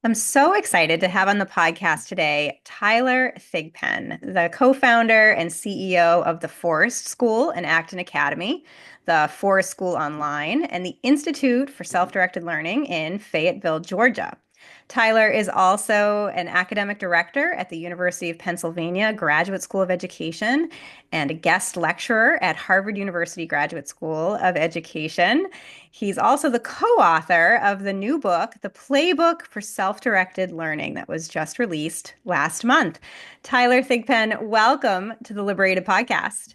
I'm so excited to have on the podcast today Tyler Thigpen, the co-founder and CEO of the Forest School and Acton Academy, the Forest School Online, and the Institute for Self-Directed Learning in Fayetteville, Georgia. Tyler is also an academic director at the University of Pennsylvania Graduate School of Education and a guest lecturer at Harvard University Graduate School of Education. He's also the co-author of the new book, The Playbook for Self-Directed Learning, that was just released last month. Tyler Thigpen, welcome to the Liberated Podcast.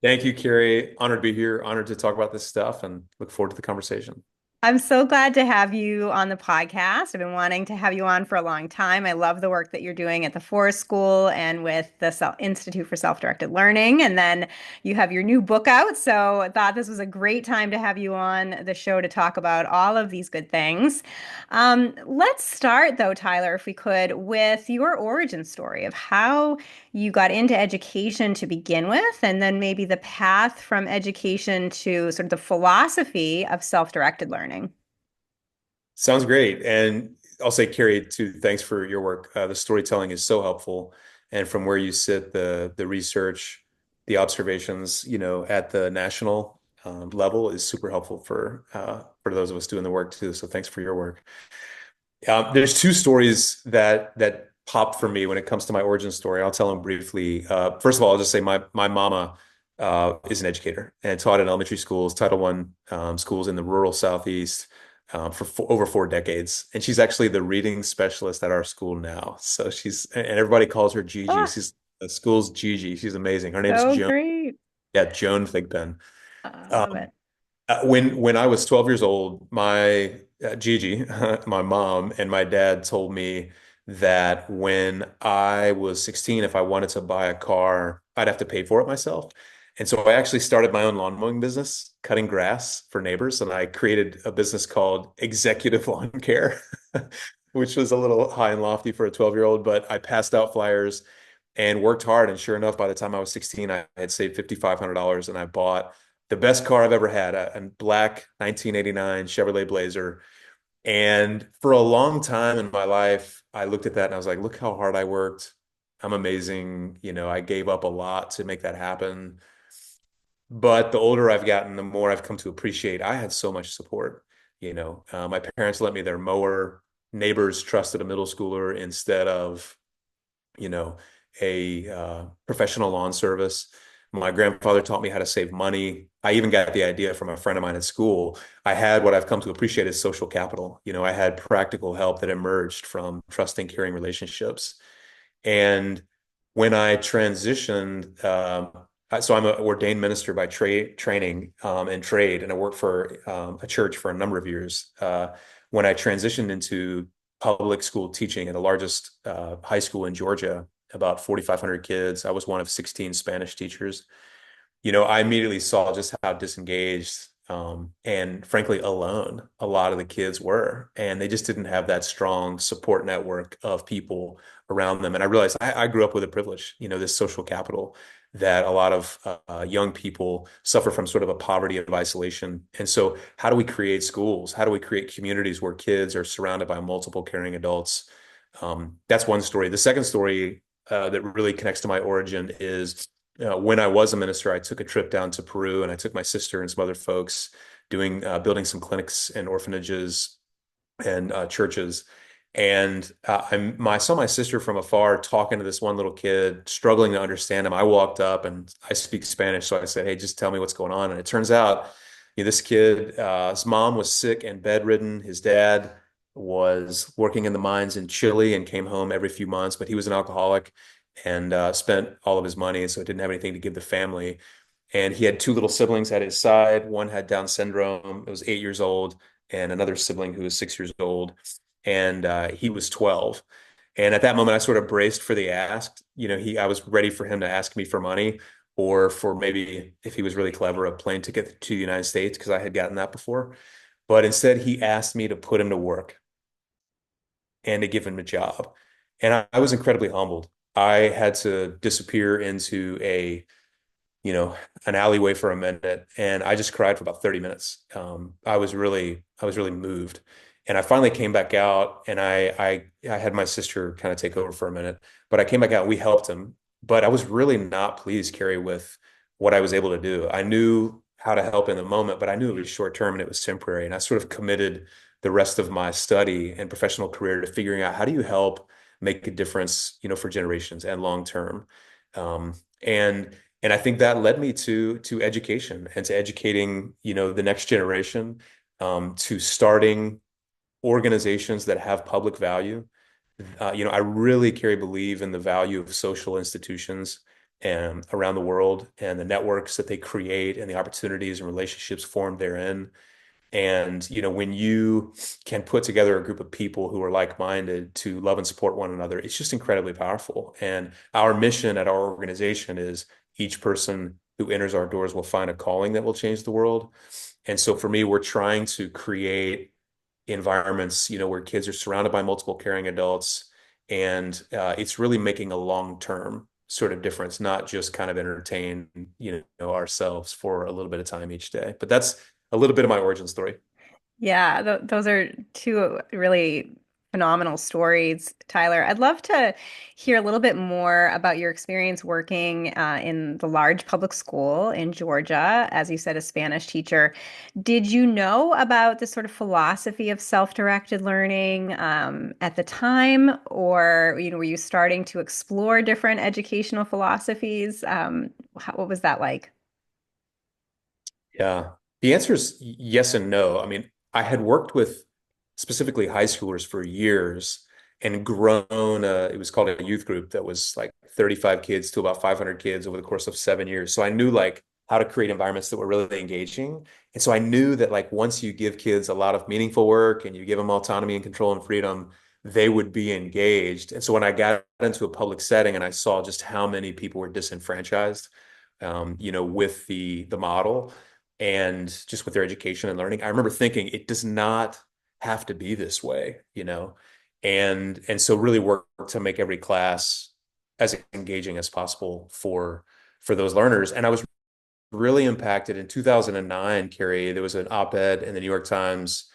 Thank you, Kerry. Honored to be here. Honored to talk about this stuff and look forward to the conversation. I'm so glad to have you on the podcast. I've been wanting to have you on for a long time. I love the work that you're doing at the Forest School and with the Institute for Self-Directed Learning. And then you have your new book out. So I thought this was a great time to have you on the show to talk about all of these good things. Let's start, though, Tyler, if we could, with your origin story of how you got into education to begin with, and then maybe the path from education to sort of the philosophy of self-directed learning. Sounds great. And I'll say, Kerry, too, thanks for your work. The storytelling is so helpful. And from where you sit, the research, the observations, at the national level is super helpful for those of us doing the work too. So thanks for your work. There's two stories that pop for me when it comes to my origin story. I'll tell them briefly. First of all, I'll just say my mama is an educator and taught in elementary schools, Title I schools in the rural Southeast for over 4 decades. And she's actually the reading specialist at our school now. So and everybody calls her Gigi. Ah, She's the school's Gigi. She's amazing. Her name's so Joan. great. Yeah, Joan Thigpen. I love Um, it. when I was 12 years old, my Gigi, my mom, and my dad told me that when I was 16, if I wanted to buy a car, I'd have to pay for it myself. And so I actually started my own lawn mowing business, cutting grass for neighbors, and I created a business called Executive Lawn Care, which was a little high and lofty for a 12-year-old, but I passed out flyers and worked hard. And sure enough, by the time I was 16, I had saved $5,500 and I bought the best car I've ever had, a black 1989 Chevrolet Blazer. And for a long time in my life, I looked at that and I was like, look how hard I worked. I'm amazing. I gave up a lot to make that happen. But the older I've gotten, the more I've come to appreciate I had so much support. My parents lent me their mower. Neighbors trusted a middle schooler instead of you know, a professional lawn service. My grandfather taught me how to save money. I even got the idea from a friend of mine at school. I had what I've come to appreciate as social capital. I had practical help that emerged from trusting, caring relationships. And when I transitioned, so I'm an ordained minister by training and trade, and I worked for a church for a number of years. When I transitioned into public school teaching at the largest high school in Georgia, about 4,500 kids, I was one of 16 Spanish teachers. I immediately saw just how disengaged and frankly alone a lot of the kids were. And they just didn't have that strong support network of people around them. And I realized I grew up with a privilege, this social capital that a lot of young people suffer from sort of a poverty of isolation. And so, how do we create schools? How do we create communities where kids are surrounded by multiple caring adults? That's one story. The second story that really connects to my origin is when I was a minister, I took a trip down to Peru and I took my sister and some other folks building some clinics and orphanages and churches. And I saw my sister from afar talking to this one little kid, struggling to understand him. I walked up and I speak Spanish. So I said, hey, just tell me what's going on. And it turns out this kid, his mom was sick and bedridden. His dad was working in the mines in Chile and came home every few months, but he was an alcoholic and spent all of his money. So didn't have anything to give the family. And he had two little siblings at his side. One had Down syndrome. It was 8 years old, and another sibling who was 6 years old. And he was 12. And at that moment, I sort of braced for the ask. I was ready for him to ask me for money or for maybe, if he was really clever, a plane ticket to the United States, because I had gotten that before. But instead, he asked me to put him to work and to give him a job. And I was incredibly humbled. I had to disappear into a you know, an alleyway for a minute, and I just cried for about 30 minutes. I was really moved. And I finally came back out and I had my sister kind of take over for a minute, but I came back out and we helped him. But I was really not pleased, Kerry, with what I was able to do. I knew how to help in the moment, but I knew it was short term and it was temporary. And I sort of committed the rest of my study and professional career to figuring out how do you help make a difference, for generations and long term. Um, and and I think that led me to education and to educating, the next generation, to starting organizations that have public value. I really, Carrie, believe in the value of social institutions and around the world and the networks that they create and the opportunities and relationships formed therein. And, when you can put together a group of people who are like-minded to love and support one another, it's just incredibly powerful. And our mission at our organization is each person who enters our doors will find a calling that will change the world. And so for me, we're trying to create environments, where kids are surrounded by multiple caring adults. And it's really making a long-term sort of difference, not just kind of entertain, ourselves for a little bit of time each day. But that's a little bit of my origin story. Yeah, th those are two really phenomenal stories, Tyler. I'd love to hear a little bit more about your experience working in the large public school in Georgia, as you said, a Spanish teacher. Did you know about this sort of philosophy of self-directed learning at the time, or were you starting to explore different educational philosophies? What was that like? Yeah. The answer is yes and no. I mean, I had worked with specifically high schoolers for years and grown, it was called a youth group that was like 35 kids to about 500 kids over the course of 7 years. So I knew like how to create environments that were really engaging. And so I knew that like once you give kids a lot of meaningful work and you give them autonomy and control and freedom, they would be engaged. And so when I got into a public setting and I saw just how many people were disenfranchised, with the model and just with their education and learning. I remember thinking it does not have to be this way, and so really work to make every class as engaging as possible for those learners. And I was really impacted in 2009, Kerry. There was an op-ed in the New York Times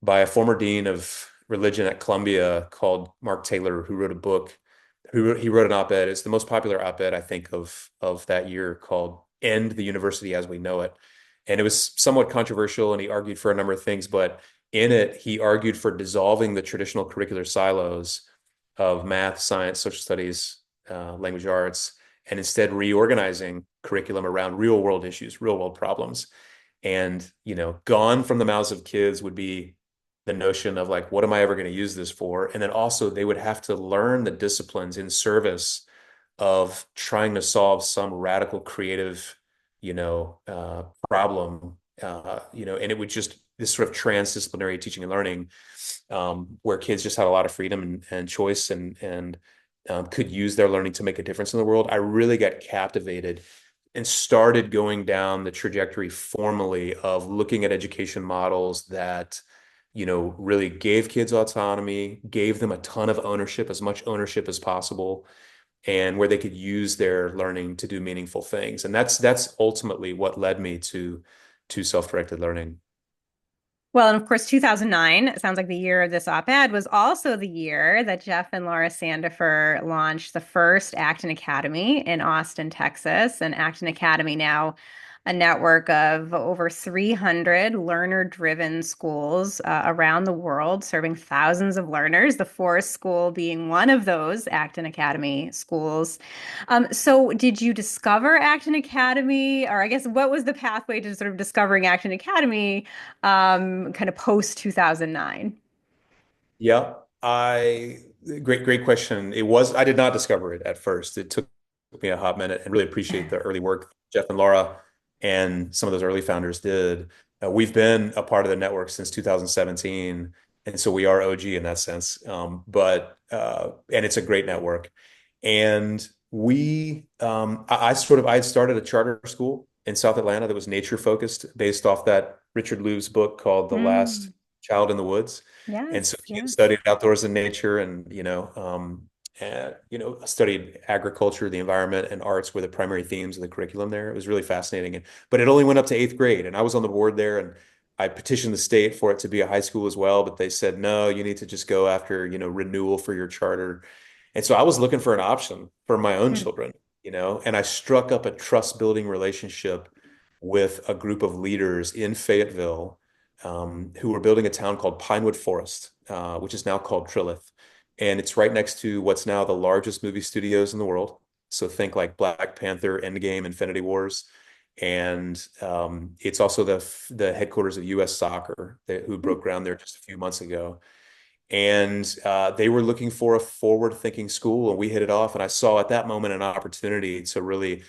by a former dean of religion at Columbia called Mark Taylor, who wrote a book. He wrote an op-ed. It's the most popular op-ed I think of that year, called "End the University as We Know It." And it was somewhat controversial, and he argued for a number of things. But in it, he argued for dissolving the traditional curricular silos of math, science, social studies, language arts, and instead reorganizing curriculum around real world issues, real world problems. And, gone from the mouths of kids would be the notion of like, what am I ever going to use this for? And then also they would have to learn the disciplines in service of trying to solve some radical creative, problem, and it would just this sort of transdisciplinary teaching and learning, where kids just had a lot of freedom and choice and could use their learning to make a difference in the world. I really got captivated and started going down the trajectory formally of looking at education models that, really gave kids autonomy, gave them a ton of ownership, as much ownership as possible, and where they could use their learning to do meaningful things. And that's ultimately what led me to self-directed learning. Well, and of course, 2009, it sounds like the year of this op-ed was also the year that Jeff and Laura Sandifer launched the first Acton Academy in Austin, Texas. And Acton Academy now a network of over 300 learner-driven schools around the world, serving thousands of learners, the Forest School being one of those Acton Academy schools. So did you discover Acton Academy, or I guess what was the pathway to sort of discovering Acton Academy? Kind of post 2009. Yeah, great question. I did not discover it at first. It took me a hot minute, and really appreciate the early work Jeff and Laura and some of those early founders did. We've been a part of the network since 2017, and so we are OG in that sense. And it's a great network. And I had started a charter school in South Atlanta that was nature focused, based off that Richard Lou's book called The Last Mm, Child in the Woods. And so yes, kids yes. studied outdoors in nature and, And, I studied agriculture, the environment, and arts were the primary themes of the curriculum there. It was really fascinating. But it only went up to eighth grade, and I was on the board there, and I petitioned the state for it to be a high school as well, but they said, no, you need to just go after, renewal for your charter. And so I was looking for an option for my own Mm. children, and I struck up a trust building relationship with a group of leaders in Fayetteville, who were building a town called Pinewood Forest, which is now called Trilith. And it's right next to what's now the largest movie studios in the world. So think like Black Panther, Endgame, Infinity Wars. And it's also the headquarters of U.S. Soccer, who broke ground there just a few months ago. And they were looking for a forward-thinking school, and we hit it off. And I saw at that moment an opportunity to really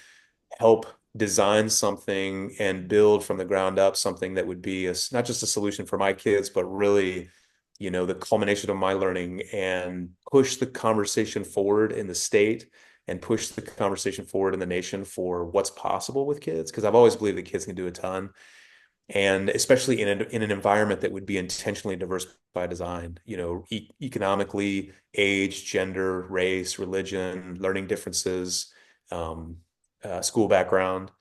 help design something and build from the ground up something that would be not just a solution for my kids, but really, the culmination of my learning and push the conversation forward in the state and push the conversation forward in the nation for what's possible with kids. Because I've always believed that kids can do a ton. And especially in an environment that would be intentionally diverse by design, economically, age, gender, race, religion, learning differences, um, school background.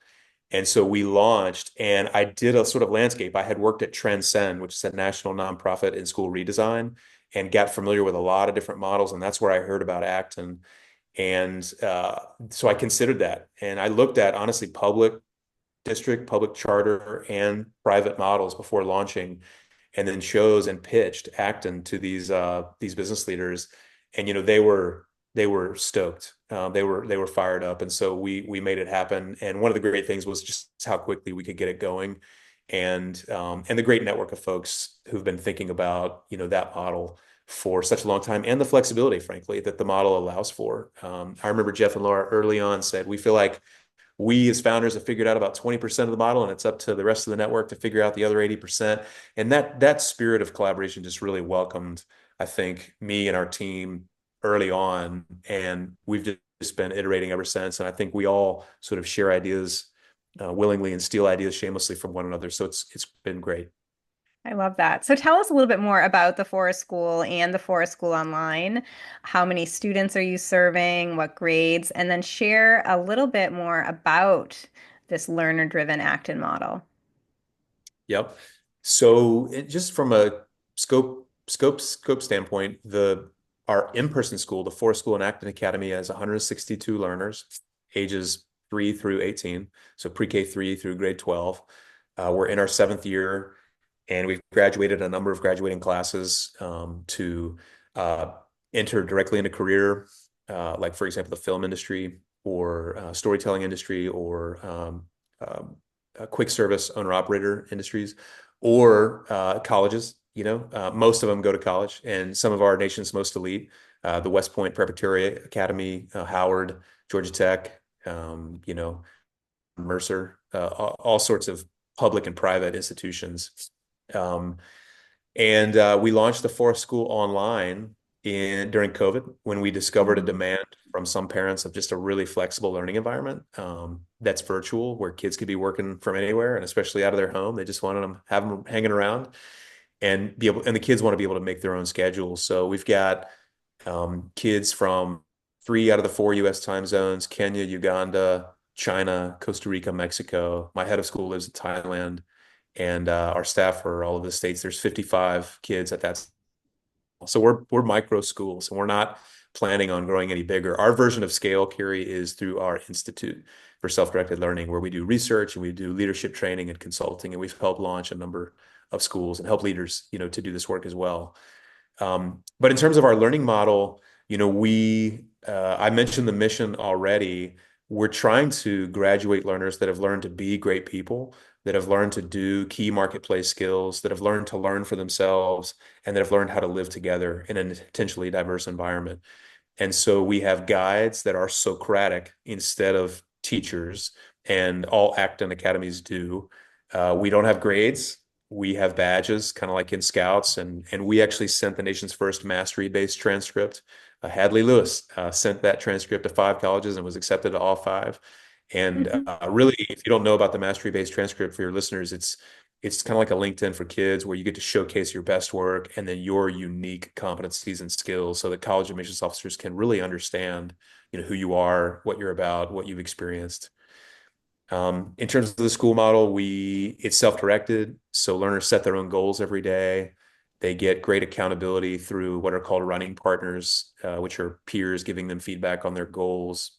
And so we launched, and I did a sort of landscape. I had worked at Transcend, which is a national nonprofit in school redesign, and got familiar with a lot of different models. And that's where I heard about Acton. And so I considered that. And I looked at, honestly, public district, public charter, and private models before launching, and then chose and pitched Acton to these business leaders, and they were stoked. They were fired up, and so we made it happen. And one of the great things was just how quickly we could get it going, and the great network of folks who've been thinking about that model for such a long time, and the flexibility, frankly, that the model allows for. I remember Jeff and Laura early on said, we feel like we as founders have figured out about 20% of the model, and it's up to the rest of the network to figure out the other 80%. And that spirit of collaboration just really welcomed, I think, me and our team early on. And we've just been iterating ever since. And I think we all sort of share ideas willingly and steal ideas shamelessly from one another. So it's been great. I love that. So tell us a little bit more about the Forest School and the Forest School Online. How many students are you serving? What grades? And then share a little bit more about this learner-driven Acton model. Yep. So just from a scope standpoint, the our in-person school, the Forest School and Acton Academy, has 162 learners, ages 3 through 18, so pre-K 3 through grade 12. We're in our seventh year, and we've graduated a number of graduating classes to uh, enter directly into career, like for example, the film industry or storytelling industry or quick service owner operator industries or colleges. Most of them go to college, and some of our nation's most elite, the West Point Preparatory Academy, Howard, Georgia Tech, Mercer, all sorts of public and private institutions. Um, and we launched the Forest School online during COVID when we discovered a Mhm. demand from some parents of just a really flexible learning environment that's virtual, where kids could be working from anywhere and especially out of their home. They just wanted them have them hanging around and the kids want to be able to make their own schedules. So we've got kids from 3 out of the 4 U.S. time zones: Kenya, Uganda, China, Costa Rica, Mexico. My head of school lives in Thailand, and our staff are all of the states. There's 55 kids at that. So we're micro schools, and we're not planning on growing any bigger. Our version of scale, Kerry, is through our Institute for Self-Directed Learning, where we do research and we do leadership training and consulting, and we've helped launch a number of schools and help leaders, to do this work as well. But in terms of our learning model, I mentioned the mission already. We're trying to graduate learners that have learned to be great people, that have learned to do key marketplace skills, that have learned to learn for themselves, and that have learned how to live together in an intentionally diverse environment. And so we have guides that are Socratic instead of teachers, and all Acton academies do. We don't have grades. We have badges, kind of like in Scouts, and we actually sent the nation's first mastery-based transcript. Hadley Lewis sent that transcript to 5 colleges and was accepted to all 5. And Mhm. really, if you don't know about the mastery-based transcript for your listeners, It's kind of like a LinkedIn for kids where you get to showcase your best work and then your unique competencies and skills so that college admissions officers can really understand, who you are, what you're about, what you've experienced. In terms of the school model, it's self-directed, so learners set their own goals every day. They get great accountability through what are called running partners, which are peers giving them feedback on their goals.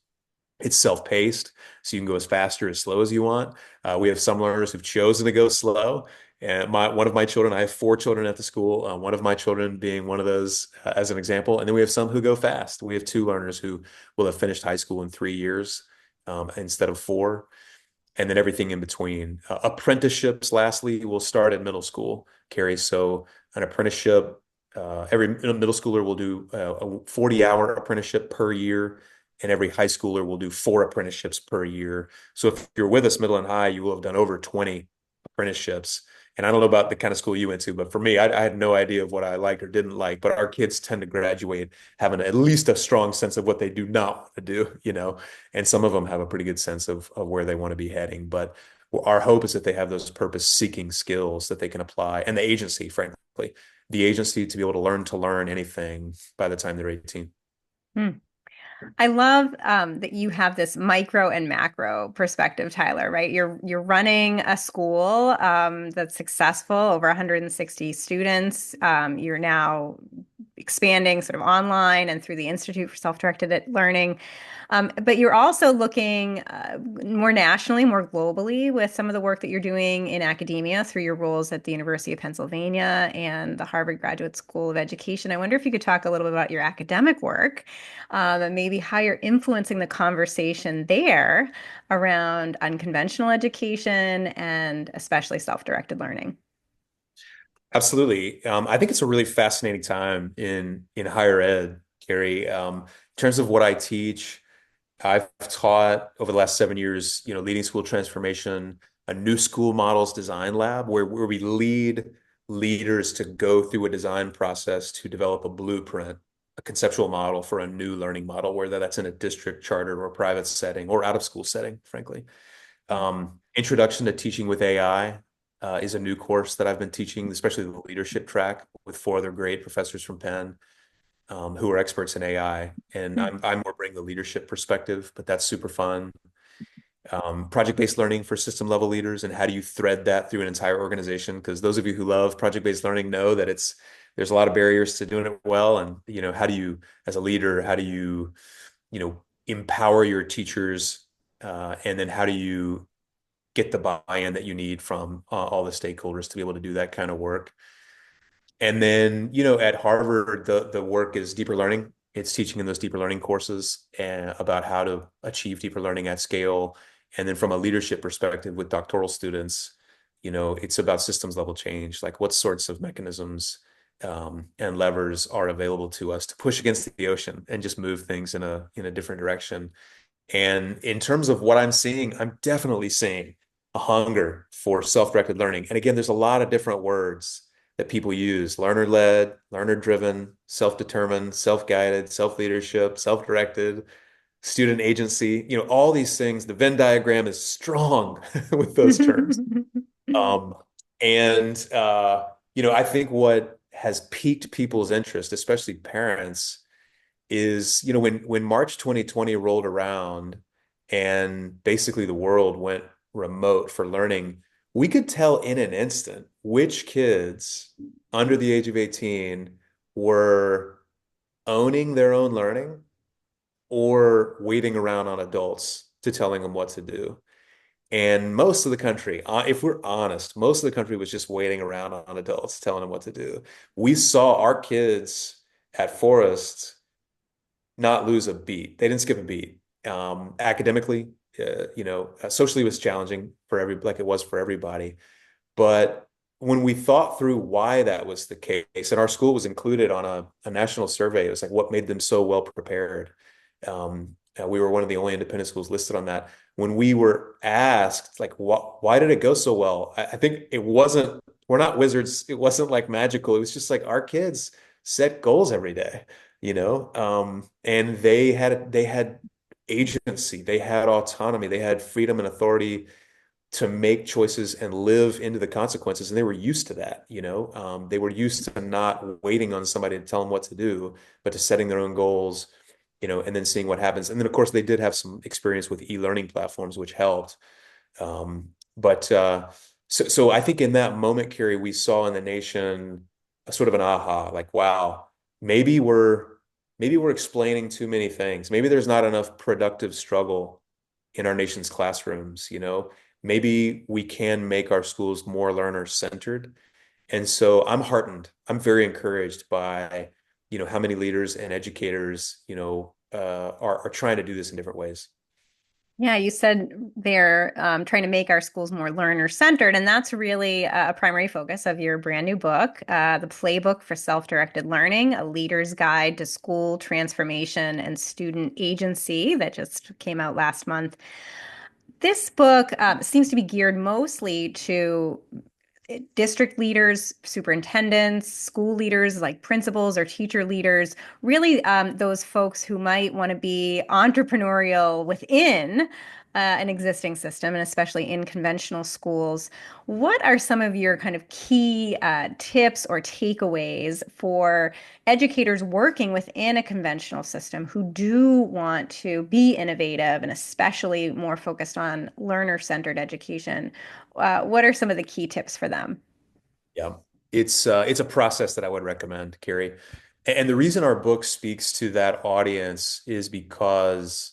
It's self-paced, so you can go as fast or as slow as you want. We have some learners who've chosen to go slow. And one of my children, I have four children at the school, one of my children being one of those as an example. And then we have some who go fast. We have two learners who will have finished high school in 3 years instead of four, and then everything in between. Apprenticeships, lastly, will start at middle school, Kerry. So an apprenticeship, every middle schooler will do a 40-hour apprenticeship per year, and every high schooler will do 4 apprenticeships per year. So if you're with us middle and high, you will have done over 20 apprenticeships. And I don't know about the kind of school you went to, but for me, I had no idea of what I liked or didn't like. But our kids tend to graduate having at least a strong sense of what they do not want to do. And some of them have a pretty good sense of where they want to be heading. But our hope is that they have those purpose-seeking skills that they can apply, and the agency, frankly, the agency to be able to learn anything by the time they're 18. Hmm. I love that you have this micro and macro perspective, Tyler, right? You're running a school that's successful, over 160 students. You're now expanding sort of online and through the Institute for Self-Directed Learning. But you're also looking more nationally, more globally with some of the work that you're doing in academia through your roles at the University of Pennsylvania and the Harvard Graduate School of Education. I wonder if you could talk a little bit about your academic work, and maybe how you're influencing the conversation there around unconventional education and especially self-directed learning. Absolutely. I think it's a really fascinating time in higher ed, Kerry. In terms of what I teach, I've taught over the last 7 years, leading school transformation, a new school models design lab where we lead leaders to go through a design process to develop a blueprint, a conceptual model for a new learning model, whether that's in a district charter or private setting or out of school setting, frankly. Introduction to Teaching with AI is a new course that I've been teaching, especially the leadership track with four other great professors from Penn who are experts in AI. And I'm more bringing the leadership perspective, but that's super fun. Project-based learning for system level leaders, and how do you thread that through an entire organization? Because those of you who love project-based learning know that there's a lot of barriers to doing it well. And, how do you, as a leader, how do empower your teachers? And then how do you get the buy-in that you need from all the stakeholders to be able to do that kind of work? And then, at Harvard, the work is deeper learning. It's teaching in those deeper learning courses and about how to achieve deeper learning at scale. And then from a leadership perspective with doctoral students, it's about systems level change, like what sorts of mechanisms and levers are available to us to push against the ocean and just move things in a different direction. And in terms of what I'm seeing, I'm definitely seeing a hunger for self-directed learning. And again, there's a lot of different words that people use: learner-led, learner-driven, self-determined, self-guided, self-leadership, self-directed, student agency, all these things. The Venn diagram is strong with those terms. Um, and I think what has piqued people's interest, especially parents, is, when March 2020 rolled around and basically the world went remote for learning, we could tell in an instant which kids under the age of 18 were owning their own learning or waiting around on adults to telling them what to do. And most of the country, if we're honest, most of the country was just waiting around on adults telling them what to do. We saw our kids at Forest not lose a beat. They didn't skip a beat. Academically, socially it was challenging like it was for everybody. But when we thought through why that was the case, and our school was included on a national survey, it was like what made them so well prepared. We were one of the only independent schools listed on that. When we were asked, like, why did it go so well? I think it wasn't, we're not wizards. It wasn't like magical. It was just like our kids set goals every day, and they had agency, they had autonomy, they had freedom and authority to make choices and live into the consequences. And they were used to that, you know. They were used to not waiting on somebody to tell them what to do, but to setting their own goals, you know, and then seeing what happens. And then, of course, they did have some experience with e-learning platforms, which helped. But I think in that moment, Kerry, we saw in the nation a sort of an aha, like, wow, maybe we're maybe we're explaining too many things. Maybe there's not enough productive struggle in our nation's classrooms, you know. Maybe we can make our schools more learner centered. And so I'm heartened. I'm very encouraged by, you know, how many leaders and educators, you know, are trying to do this in different ways. Yeah, you said they're trying to make our schools more learner-centered, and that's really a primary focus of your brand new book, The Playbook for Self-Directed Learning, a leader's guide to school transformation and student agency that just came out last month. This book seems to be geared mostly to district leaders, superintendents, school leaders like principals or teacher leaders, really those folks who might want to be entrepreneurial within an existing system, and especially in conventional schools. What are some of your kind of key tips or takeaways for educators working within a conventional system who do want to be innovative and especially more focused on learner-centered education? What are some of the key tips for them? Yeah. It's a process that I would recommend, Carrie. And the reason our book speaks to that audience is because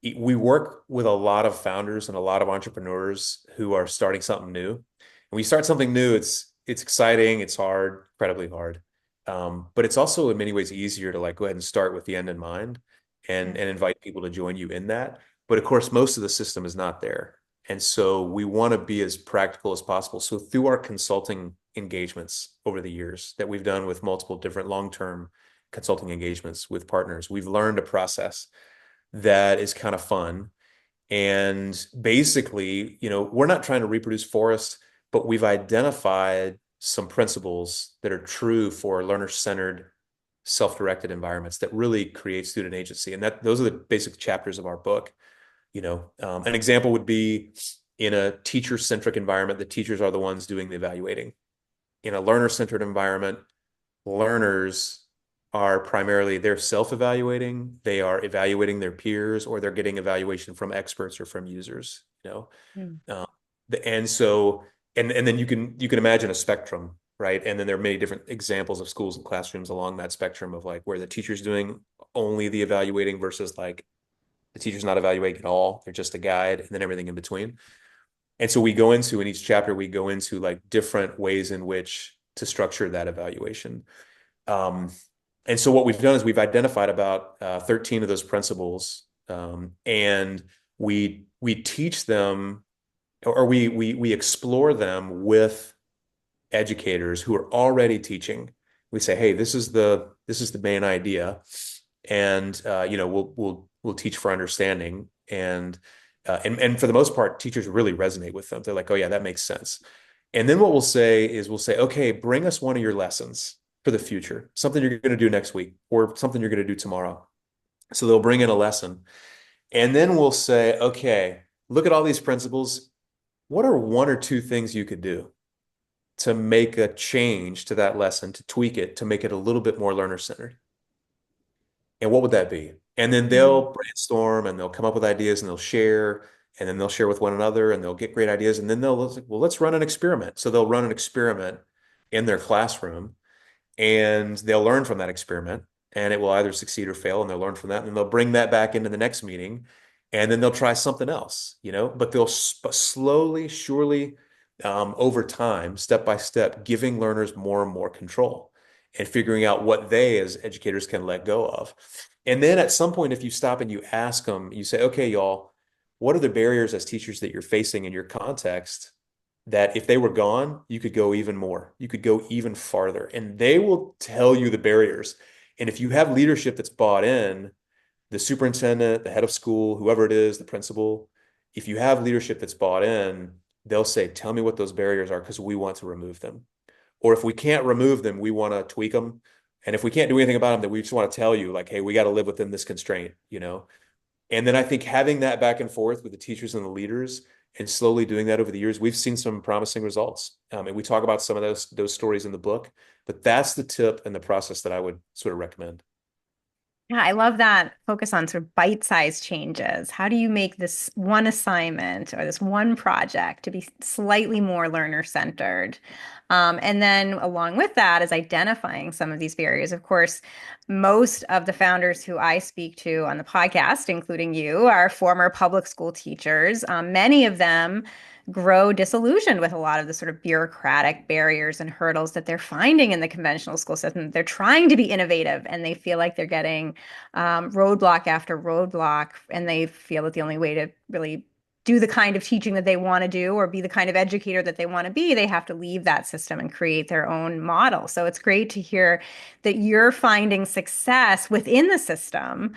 we work with a lot of founders and a lot of entrepreneurs who are starting something new. And when you start something new, it's exciting, it's hard, incredibly hard. But it's also in many ways easier to like go ahead and start with the end in mind Yeah. and invite people to join you in that. But of course, most of the system is not there. And so we want to be as practical as possible. So through our consulting engagements over the years that we've done with multiple different long-term consulting engagements with partners, we've learned a process that is kind of fun. And basically, you know, we're not trying to reproduce Forrest, but we've identified some principles that are true for learner-centered, self-directed environments that really create student agency. And that those are the basic chapters of our book. You know, an example would be in a teacher-centric environment, the teachers are the ones doing the evaluating. In a learner-centered environment, learners are primarily they're self-evaluating, they are evaluating their peers, or they're getting evaluation from experts or from users, you know. Mm. Um, and so and then you can imagine a spectrum, right? And then there are many different examples of schools and classrooms along that spectrum of like where the teacher's doing only the evaluating versus like the teacher's not evaluating at all. They're just a guide, and then everything in between. And so we go into in each chapter, we go into like different ways in which to structure that evaluation. Um, and so what we've done is we've identified about 13 of those principles, and we teach them, or we explore them with educators who are already teaching. We say, hey, this is the main idea, and you know we'll teach for understanding, and for the most part, teachers really resonate with them. They're like, oh yeah, that makes sense. And then what we'll say is we'll say, okay, bring us one of your lessons for the future, something you're going to do next week or something you're going to do tomorrow. So they'll bring in a lesson. And then we'll say, okay, look at all these principles. What are one or two things you could do to make a change to that lesson, to tweak it, to make it a little bit more learner centered? And what would that be? And then Mm. they'll brainstorm and they'll come up with ideas and they'll share and then they'll share with one another and they'll get great ideas. And then they'll, well, let's run an experiment. So they'll run an experiment in their classroom and they'll learn from that experiment and it will either succeed or fail and they'll learn from that and they'll bring that back into the next meeting and then they'll try something else, you know, but they'll slowly, surely, over time, step by step, giving learners more and more control and figuring out what they as educators can let go of. And then at some point, if you stop and you ask them, you say, okay, y'all, what are the barriers as teachers that you're facing in your context that if they were gone, you could go even more, you could go even farther, and they will tell you the barriers. And if you have leadership that's bought in, the superintendent, the head of school, whoever it is, the principal, if you have leadership that's bought in, they'll say, tell me what those barriers are because we want to remove them. Or if we can't remove them, we want to tweak them. And if we can't do anything about them, then we just want to tell you, like, hey, we got to live within this constraint, you know? And then I think having that back and forth with the teachers and the leaders And slowly doing that over the years, we've seen some promising results. And we talk about some of those stories in the book, but that's the tip and the process that I would sort of recommend. Yeah, I love that focus on sort of bite-sized changes. How do you make this one assignment or this one project to be slightly more learner-centered? And then along with that is identifying some of these barriers. Of course, most of the founders who I speak to on the podcast, including you, are former public school teachers. Many of them grow disillusioned with a lot of the sort of bureaucratic barriers and hurdles that they're finding in the conventional school system. They're trying to be innovative and they feel like they're getting roadblock after roadblock, and they feel that the only way to really do the kind of teaching that they want to do or be the kind of educator that they want to be, they have to leave that system and create their own model. So it's great to hear that you're finding success within the system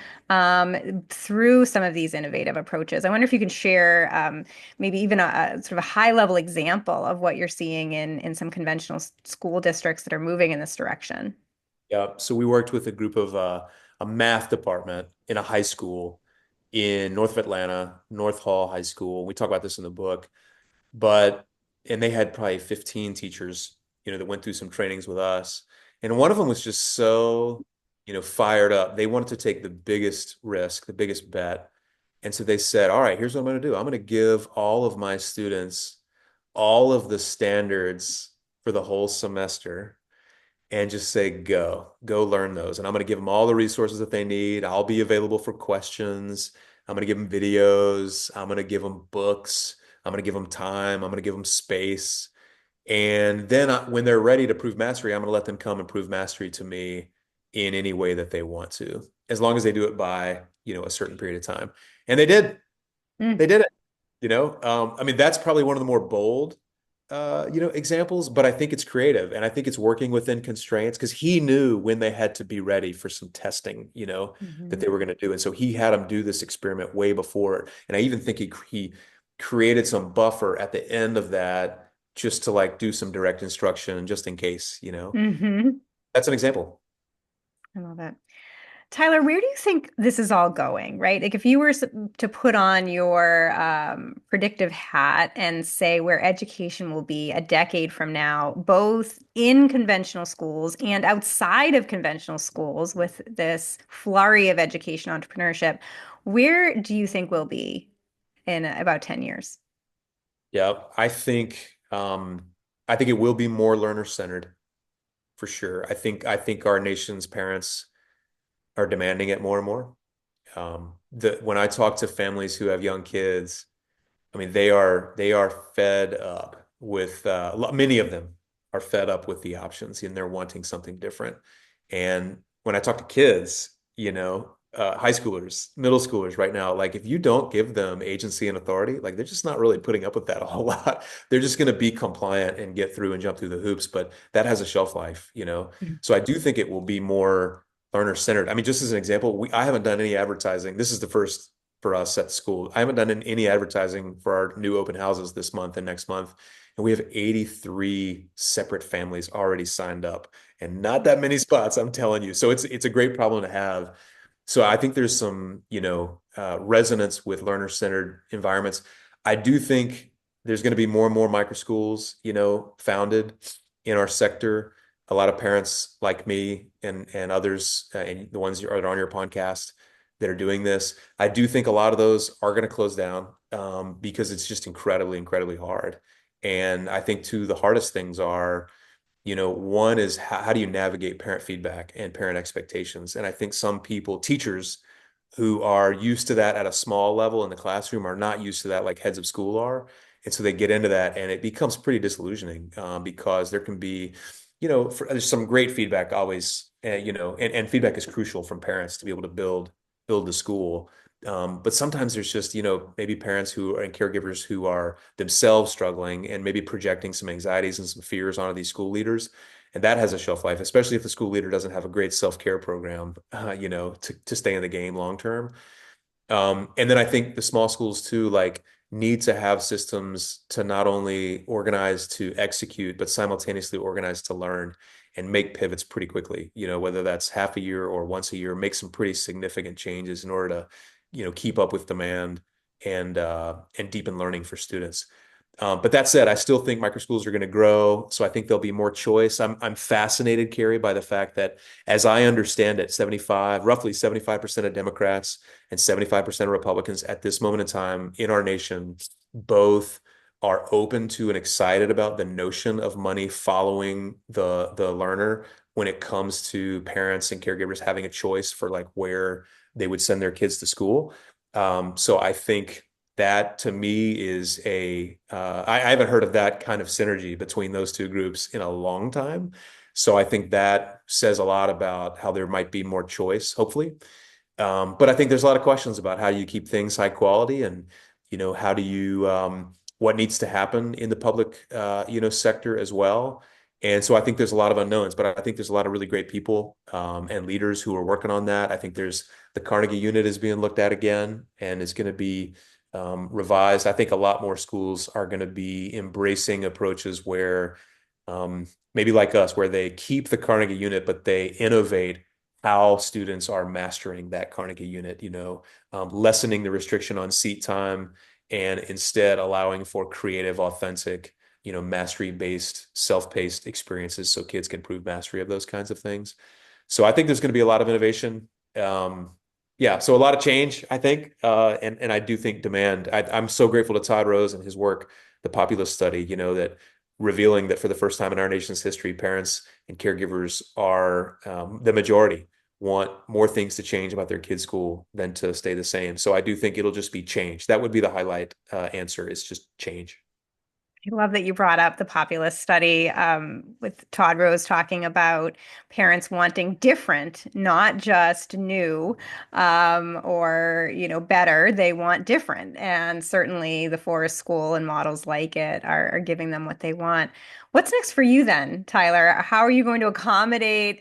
through some of these innovative approaches. I wonder if you can share maybe even a sort of a high level example of what you're seeing in some conventional school districts that are moving in this direction. Yeah. So we worked with a group of a math department in a high school in north of Atlanta, North Hall High School. We talk about this in the book, but and they had probably 15 teachers, that went through some trainings with us. And one of them was just so, fired up. They wanted to take the biggest risk, the biggest bet. And so they said, all right, here's what I'm going to do. I'm going to give all of my students all of the standards for the whole semester and just say, go learn those. And I'm going to give them all the resources that they need. I'll be available for questions. I'm going to give them videos. I'm going to give them books. I'm going to give them time. I'm going to give them space. And then when they're ready to prove mastery, I'm going to let them come and prove mastery to me in any way that they want to, as long as they do it by, a certain period of time. And they did. They Mm. did it. I mean, that's probably one of the more bold, examples, but I think it's creative and I think it's working within constraints because he knew when they had to be ready for some testing, that Mhm. they were going to do. And so he had them do this experiment way before. And I even think he created some buffer at the end of that just to like do some direct instruction just in case. Mhm. That's an example. I love it. Tyler, where do you think this is all going, right? Like if you were to put on your predictive hat and say where education will be a decade from now, both in conventional schools and outside of conventional schools with this flurry of education entrepreneurship, where do you think we'll be in about 10 years? Yeah, I think it will be more learner centered for sure. I think our nation's parents are demanding it more and more. When I talk to families who have young kids, I mean, they are fed up with many of them are fed up with the options and they're wanting something different. And when I talk to kids, high schoolers, middle schoolers right now, like if you don't give them agency and authority, like they're just not really putting up with that a whole lot. They're just going to be compliant and get through and jump through the hoops, but that has a shelf life. Mhm. So I do think it will be more learner centered. I mean, just as an example, I haven't done any advertising. This is the first for us at school. I haven't done any advertising for our new open houses this month and next month. And we have 83 separate families already signed up and not that many spots, I'm telling you. So it's a great problem to have. So I think there's some, resonance with learner-centered environments. I do think there's going to be more and more micro schools, founded in our sector. A lot of parents like me and others, and the ones that are on your podcast that are doing this. I do think a lot of those are going to close down because it's just incredibly, incredibly hard. And I think two, the hardest things are, one is how do you navigate parent feedback and parent expectations? And I think some people, teachers who are used to that at a small level in the classroom are not used to that like heads of school are. And so they get into that and it becomes pretty disillusioning because there can be, there's some great feedback always, and feedback is crucial from parents to be able to build the school. But sometimes there's just, maybe parents who are and caregivers who are themselves struggling and maybe projecting some anxieties and some fears onto these school leaders. And that has a shelf life, especially if the school leader doesn't have a great self-care program, to stay in the game long term. And then I think the small schools too, like need to have systems to not only organize to execute, but simultaneously organize to learn and make pivots pretty quickly, whether that's half a year or once a year, make some pretty significant changes in order to, keep up with demand and deepen learning for students. But that said, I still think microschools are going to grow, so I think there'll be more choice. I'm fascinated, Kerry, by the fact that, as I understand it, roughly 75% of Democrats and 75% of Republicans at this moment in time in our nation both are open to and excited about the notion of money following the learner when it comes to parents and caregivers having a choice for like where they would send their kids to school. So I think that to me is I haven't heard of that kind of synergy between those two groups in a long time. So I think that says a lot about how there might be more choice, hopefully. But I think there's a lot of questions about how you keep things high quality and, how do you, what needs to happen in the public, sector as well. And so I think there's a lot of unknowns, but I think there's a lot of really great people, and leaders who are working on that. I think there's the Carnegie Unit is being looked at again and is going to be revised. I think a lot more schools are going to be embracing approaches where maybe like us, where they keep the Carnegie Unit, but they innovate how students are mastering that Carnegie Unit, lessening the restriction on seat time and instead allowing for creative, authentic, mastery-based, self-paced experiences so kids can prove mastery of those kinds of things. So I think there's going to be a lot of innovation. Yeah, so a lot of change, I think, and I do think demand. I'm so grateful to Todd Rose and his work, the Populist Study, that revealing that for the first time in our nation's history, parents and caregivers are the majority want more things to change about their kids' school than to stay the same. So I do think it'll just be change. That would be the highlight answer. It's just change. I love that you brought up the populist study with Todd Rose talking about parents wanting different, not just new or better. They want different, and certainly the Forest School and models like it are giving them what they want. What's next for you then, Tyler? How are you going to accommodate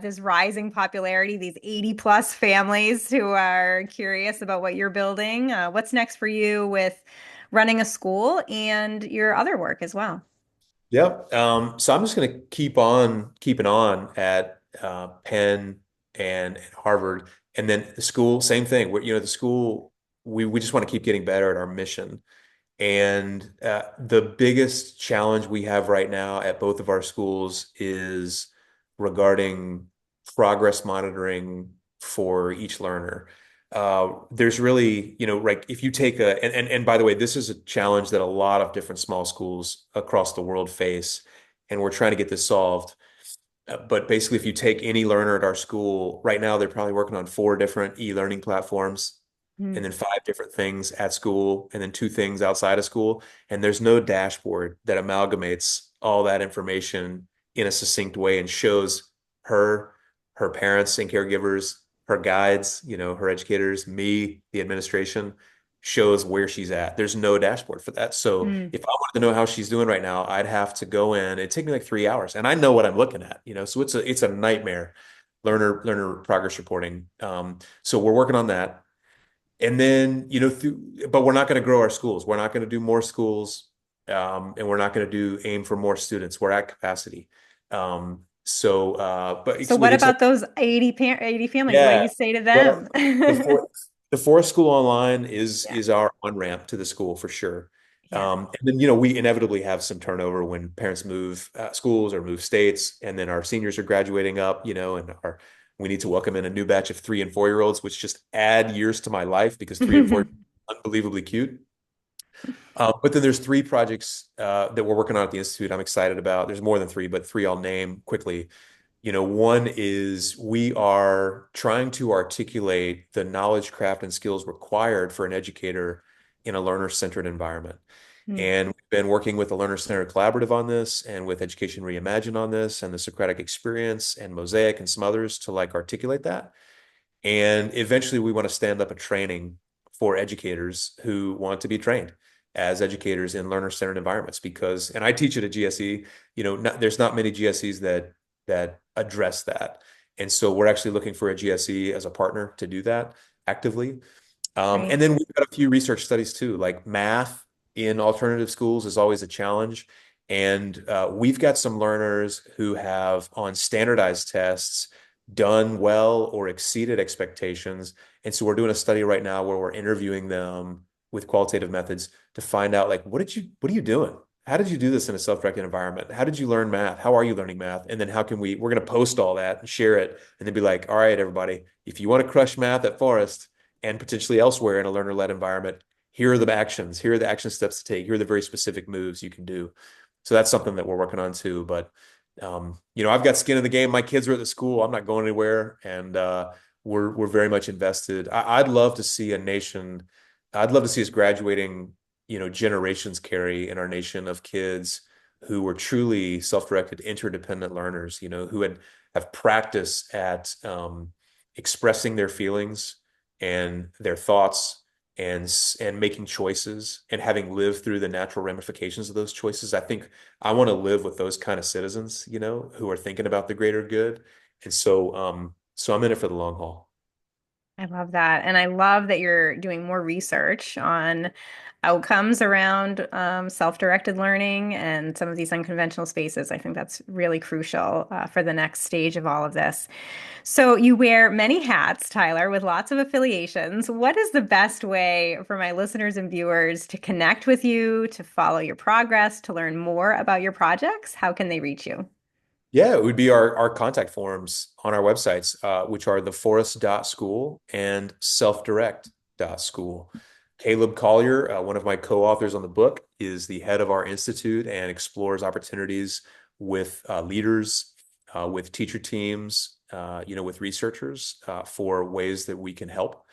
this rising popularity, these 80 plus families who are curious about what you're building? What's next for you with running a school and your other work as well? Yep. So I'm just going to keep on keeping on at Penn and Harvard, and then the school, same thing. The school, we just want to keep getting better at our mission. And the biggest challenge we have right now at both of our schools is regarding progress monitoring for each learner. There's really, like if you take and by the way, this is a challenge that a lot of different small schools across the world face, and we're trying to get this solved. But basically, if you take any learner at our school right now, they're probably working on 4 different e-learning platforms and Mm, then 5 different things at school, and then 2 things outside of school. And there's no dashboard that amalgamates all that information in a succinct way and shows her, her parents and caregivers, her guides, her educators, me, the administration, shows where she's at. There's no dashboard for that. So mm. if I wanted to know how she's doing right now, I'd have to go in. It'd take me like 3 hours, and I know what I'm looking at, so it's a nightmare. Learner progress reporting. So we're working on that. And then, but we're not going to grow our schools. We're not going to do more schools, and we're not going to do aim for more students. We're at capacity. But So with what the exception, about those 80 families? What do yeah. you say to Well, them? the for the Forest School Online Yeah. is our on-ramp to the school for sure. Yeah. And then, we inevitably have some turnover when parents move schools or move states, and then our seniors are graduating up, and we need to welcome in a new batch of 3 and 4 year olds, which just add years to my life because 3 and 4 are unbelievably cute. But then there's 3 projects that we're working on at the Institute I'm excited about. There's more than 3, but 3 I'll name quickly. One is we are trying to articulate the knowledge, craft, and skills required for an educator in a learner-centered environment. Mm, And we've been working with the Learner Centered Collaborative on this and with Education Reimagined on this and the Socratic Experience and Mosaic and some others to like articulate that. And eventually we want to stand up a training for educators who want to be trained as educators in learner-centered environments and I teach at a GSE, there's not many GSEs that address that. And so we're actually looking for a GSE as a partner to do that actively. great. And then we've got a few research studies too, like math in alternative schools is always a challenge. And we've got some learners who have on standardized tests done well or exceeded expectations. And so we're doing a study right now where we're interviewing them with qualitative methods to find out like what are you doing? How did you do this in a self-directed environment? How did you learn math? How are you learning math? And then how can we're going to post all that and share it and then be like, all right, everybody, if you want to crush math at Forest and potentially elsewhere in a learner-led environment, here are the actions. Here are the action steps to take. Here are the very specific moves you can do. So that's something that we're working on too. But I've got skin in the game. My kids are at the school. I'm not going anywhere, and we're very much invested. I'd love to see a nation. I'd love to see us graduating, generations carry in our nation of kids who were truly self-directed, interdependent learners. Who have practice at expressing their feelings and their thoughts and making choices and having lived through the natural ramifications of those choices. I think I want to live with those kind of citizens, who are thinking about the greater good. And so I'm in it for the long haul. I love that. And I love that you're doing more research on outcomes around self-directed learning and some of these unconventional spaces. I think that's really crucial for the next stage of all of this. So you wear many hats, Tyler, with lots of affiliations. What is the best way for my listeners and viewers to connect with you, to follow your progress, to learn more about your projects? How can they reach you? Yeah, it would be our contact forms on our websites, which are theforest.school and selfdirect.school. Caleb Collier, one of my co-authors on the book, is the head of our institute and explores opportunities with leaders, with teacher teams, with researchers for ways that we can help.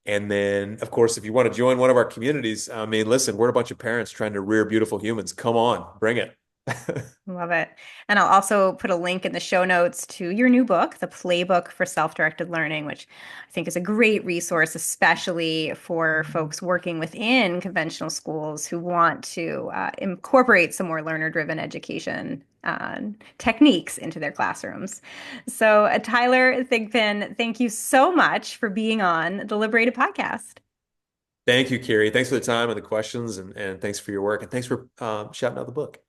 And then, of course, if you want to join one of our communities, I mean, listen, we're a bunch of parents trying to rear beautiful humans. Come on, bring it. Love it. And I'll also put a link in the show notes to your new book, The Playbook for Self-Directed Learning, which I think is a great resource, especially for folks working within conventional schools who want to incorporate some more learner-driven education techniques into their classrooms. So, Tyler Thigpen, thank you so much for being on the LiberatED podcast. Thank you, Kerry. Thanks for the time and the questions, and thanks for your work, and thanks for shouting out the book.